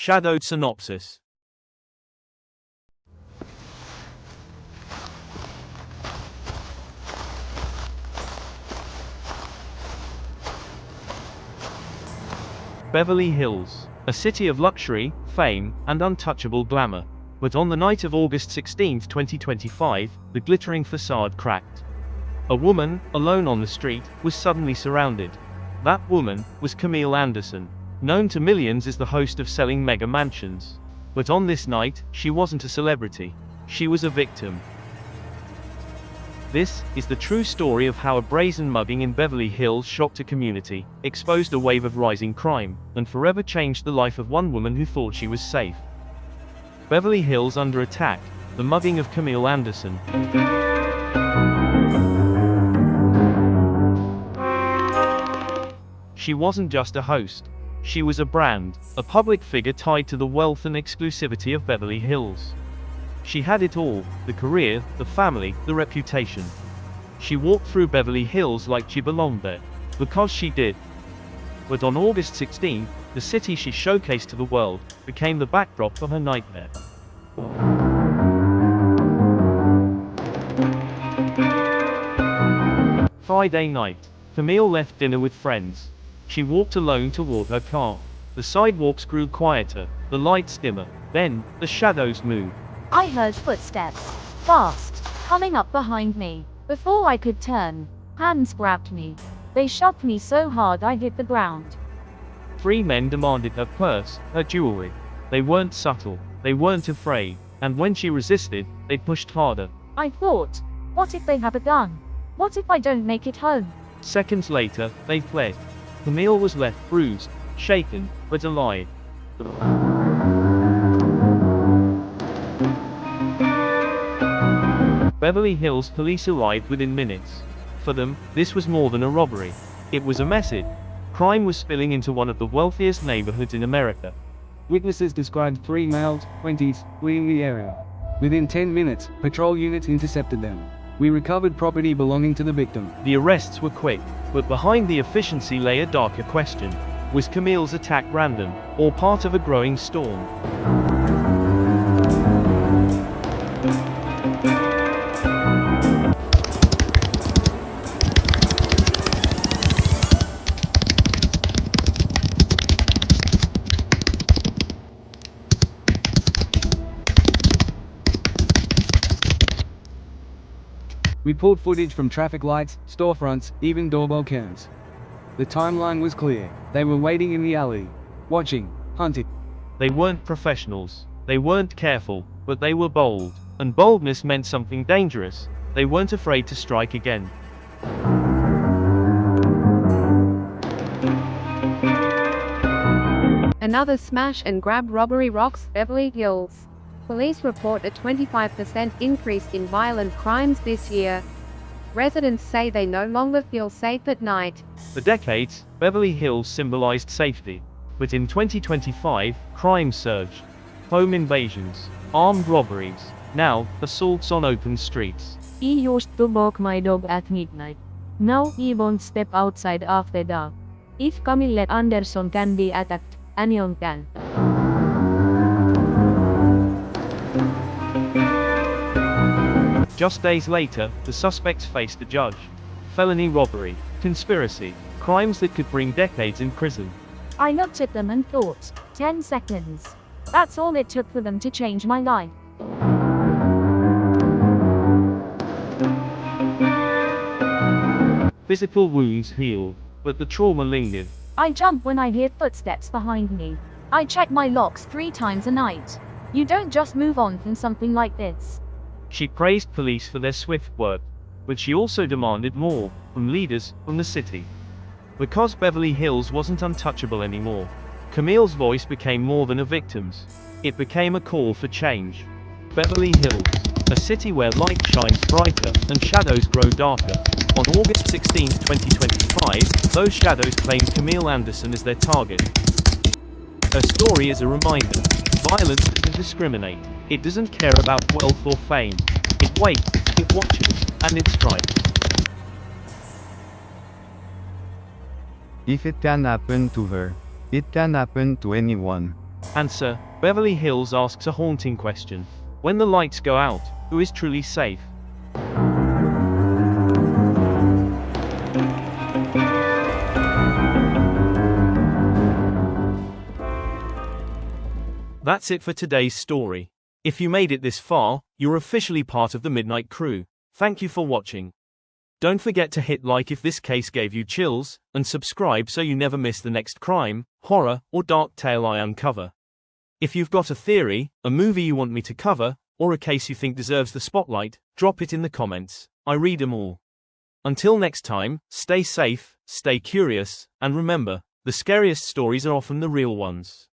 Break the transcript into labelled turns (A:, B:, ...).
A: Shadowed synopsis. Beverly Hills, a city of luxury, fame, and untouchable glamour. But on the night of August 16, 2025, the glittering facade cracked. A woman, alone on the street, was suddenly surrounded. That woman was Camille Anderson, known to millions as the host of selling mega mansions. But on this night, she wasn't a celebrity. She was a victim. This is the true story of how a brazen mugging in Beverly Hills shocked a community, exposed a wave of rising crime, and forever changed the life of one woman who thought she was safe. Beverly Hills under attack, the mugging of Camille Anderson. She wasn't just a host. She was a brand, a public figure tied to the wealth and exclusivity of Beverly Hills. She had it all: the career, the family, the reputation. She walked through Beverly Hills like she belonged there. Because she did. But on August 16, the city she showcased to the world became the backdrop of her nightmare. Friday night. Camille left dinner with friends. She walked alone toward her car. The sidewalks grew quieter, the lights dimmer. Then, the shadows moved.
B: I heard footsteps, fast, coming up behind me. Before I could turn, hands grabbed me. They shoved me so hard I hit the ground.
A: 3 men demanded her purse, her jewelry. They weren't subtle, they weren't afraid, and when she resisted, they pushed harder.
B: I thought, what if they have a gun? What if I don't make it home?
A: Seconds later, they fled. Camille was left bruised, shaken, but alive. Beverly Hills police arrived within minutes. For them, this was more than a robbery. It was a message. Crime was spilling into one of the wealthiest neighborhoods in America.
C: Witnesses described 3 males, 20s, fleeing the area. Within 10 minutes, patrol units intercepted them. We recovered property belonging to the victim.
A: The arrests were quick, but behind the efficiency lay a darker question. Was Camille's attack random, or part of a growing storm?
C: We pulled footage from traffic lights, storefronts, even doorbell cams. The timeline was clear. They were waiting in the alley, watching, hunting.
A: They weren't professionals. They weren't careful, but they were bold. And boldness meant something dangerous. They weren't afraid to strike again.
D: Another smash and grab robbery rocks Beverly Hills. Police report a 25% increase in violent crimes this year. Residents say they no longer feel safe at night.
A: For decades, Beverly Hills symbolized safety. But in 2025, crime surged. Home invasions, armed robberies, now, assaults on open streets.
B: He used to walk my dog at midnight. Now he won't step outside after dark. If Camille Anderson can be attacked, anyone can.
A: Just days later, the suspects faced a judge. Felony robbery, conspiracy, crimes that could bring decades in prison.
B: I looked at them and thought, 10 seconds. That's all it took for them to change my life.
A: Physical wounds healed, but the trauma lingered.
B: I jump when I hear footsteps behind me. I check my locks 3 times a night. You don't just move on from something like this.
A: She praised police for their swift work, but she also demanded more, from leaders, from the city. Because Beverly Hills wasn't untouchable anymore, Camille's voice became more than a victim's. It became a call for change. Beverly Hills, a city where light shines brighter and shadows grow darker. On August 16, 2025, those shadows claimed Camille Anderson as their target. Her story is a reminder. Violence doesn't discriminate. It doesn't care about wealth or fame. It waits, it watches, and it strikes.
E: If it can happen to her, it can happen to anyone.
A: Answer: Beverly Hills asks a haunting question. When the lights go out, who is truly safe? That's it for today's story. If you made it this far, you're officially part of the Midnight Crew. Thank you for watching. Don't forget to hit like if this case gave you chills, and subscribe so you never miss the next crime, horror, or dark tale I uncover. If you've got a theory, a movie you want me to cover, or a case you think deserves the spotlight, drop it in the comments. I read them all. Until next time, stay safe, stay curious, and remember, the scariest stories are often the real ones.